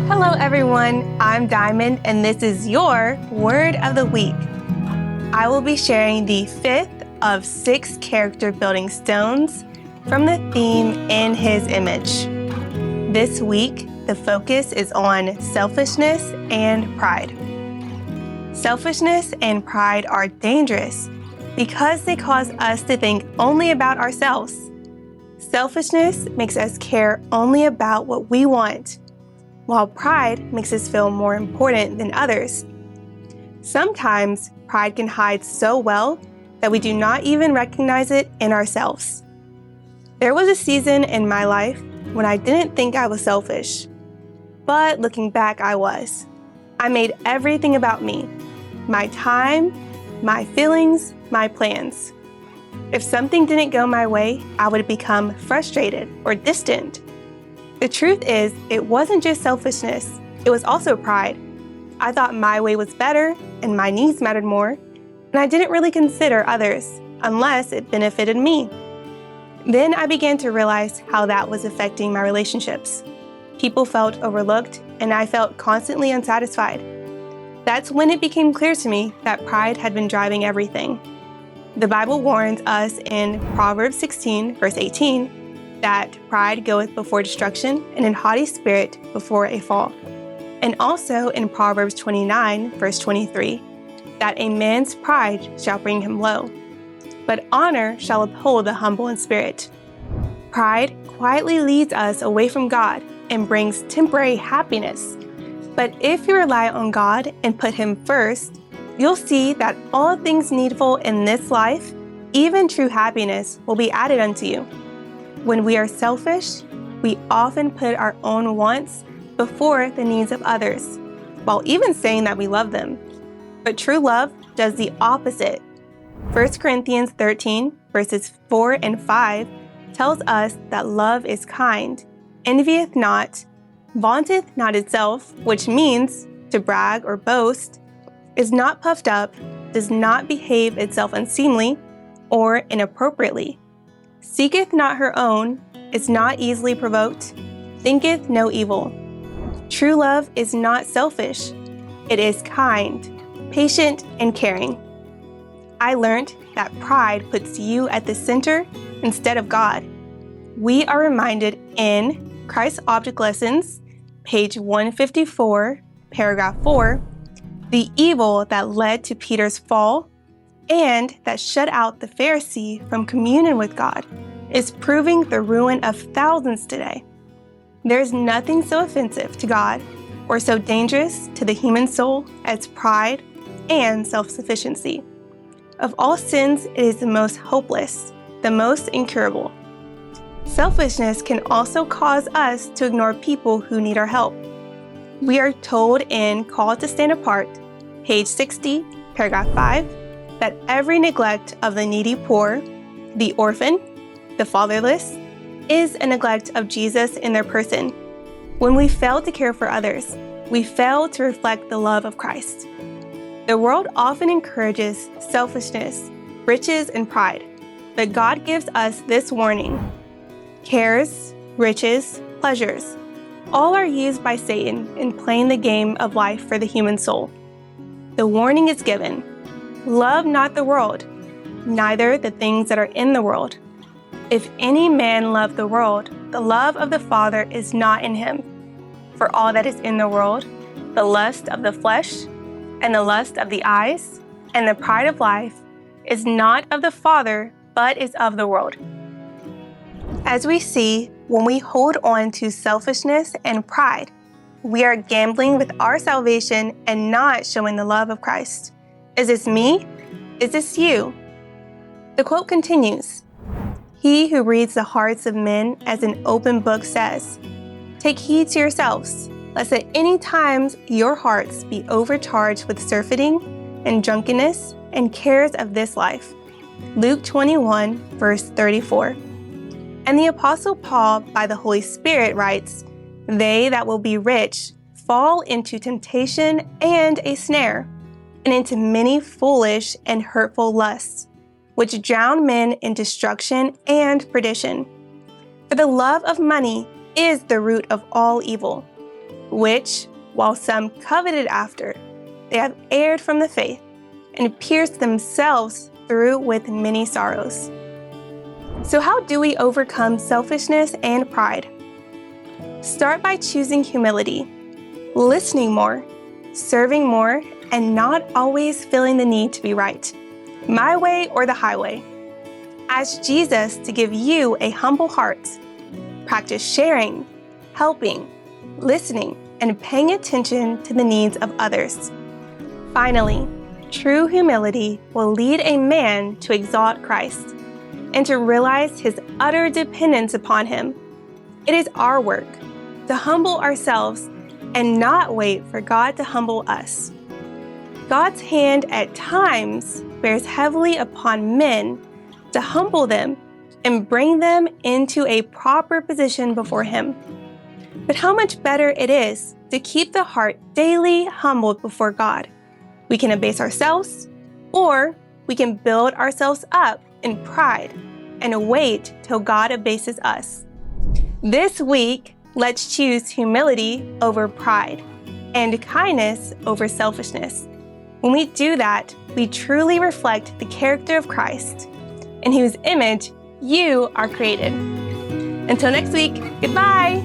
Hello everyone, I'm Diamond and this is your Word of the Week. I will be sharing the 5th of 6 character building stones from the theme In His Image. This week, the focus is on selfishness and pride. Selfishness and pride are dangerous because they cause us to think only about ourselves. Selfishness makes us care only about what we want, while pride makes us feel more important than others. Sometimes pride can hide so well that we do not even recognize it in ourselves. There was a season in my life when I didn't think I was selfish, but looking back, I was. I made everything about me, my time, my feelings, my plans. If something didn't go my way, I would become frustrated or distant. The truth is, it wasn't just selfishness, it was also pride. I thought my way was better and my needs mattered more, and I didn't really consider others unless it benefited me. Then I began to realize how that was affecting my relationships. People felt overlooked, and I felt constantly unsatisfied. That's when it became clear to me that pride had been driving everything. The Bible warns us in Proverbs 16, verse 18, that pride goeth before destruction, and an haughty spirit before a fall. And also in Proverbs 29, verse 23, that a man's pride shall bring him low, but honor shall uphold the humble in spirit. Pride quietly leads us away from God and brings temporary happiness. But if you rely on God and put Him first, you'll see that all things needful in this life, even true happiness, will be added unto you. When we are selfish, we often put our own wants before the needs of others, while even saying that we love them. But true love does the opposite. 1 Corinthians 13, verses 4 and 5 tells us that love is kind, envieth not, vaunteth not itself, which means to brag or boast, is not puffed up, does not behave itself unseemly or inappropriately, seeketh not her own, is not easily provoked, thinketh no evil. True love is not selfish. It is kind, patient, and caring. I learned that pride puts you at the center instead of God. We are reminded in Christ's Object Lessons, page 154, paragraph 4, the evil that led to Peter's fall and that shut out the Pharisee from communion with God is proving the ruin of thousands today. There's nothing so offensive to God or so dangerous to the human soul as pride and self-sufficiency. Of all sins, it is the most hopeless, the most incurable. Selfishness can also cause us to ignore people who need our help. We are told in Call to Stand Apart, page 60, paragraph 5, that every neglect of the needy poor, the orphan, the fatherless, is a neglect of Jesus in their person. When we fail to care for others, we fail to reflect the love of Christ. The world often encourages selfishness, riches, and pride, but God gives us this warning. Cares, riches, pleasures, all are used by Satan in playing the game of life for the human soul. The warning is given. Love not the world, neither the things that are in the world. If any man love the world, the love of the Father is not in him. For all that is in the world, the lust of the flesh, and the lust of the eyes, and the pride of life, is not of the Father, but is of the world. As we see, when we hold on to selfishness and pride, we are gambling with our salvation and not showing the love of Christ. Is this me? Is this you? The quote continues, "He who reads the hearts of men as an open book says, 'Take heed to yourselves, lest at any times your hearts be overcharged with surfeiting and drunkenness and cares of this life.'" Luke 21, verse 34. And the Apostle Paul, by the Holy Spirit, writes, "They that will be rich fall into temptation and a snare, and into many foolish and hurtful lusts, which drown men in destruction and perdition. For the love of money is the root of all evil." which, while some coveted after, they have erred from the faith and pierced themselves through with many sorrows. So how do we overcome selfishness and pride? Start by choosing humility, listening more, serving more, and not always feeling the need to be right, my way or the highway. Ask Jesus to give you a humble heart. Practice sharing, helping, listening, and paying attention to the needs of others. Finally, true humility will lead a man to exalt Christ and to realize his utter dependence upon him. It is our work to humble ourselves and not wait for God to humble us. God's hand at times bears heavily upon men to humble them and bring them into a proper position before Him. But how much better it is to keep the heart daily humbled before God. We can abase ourselves, or we can build ourselves up in pride and wait till God abases us. This week, let's choose humility over pride and kindness over selfishness. When we do that, we truly reflect the character of Christ, in whose image you are created. Until next week, goodbye!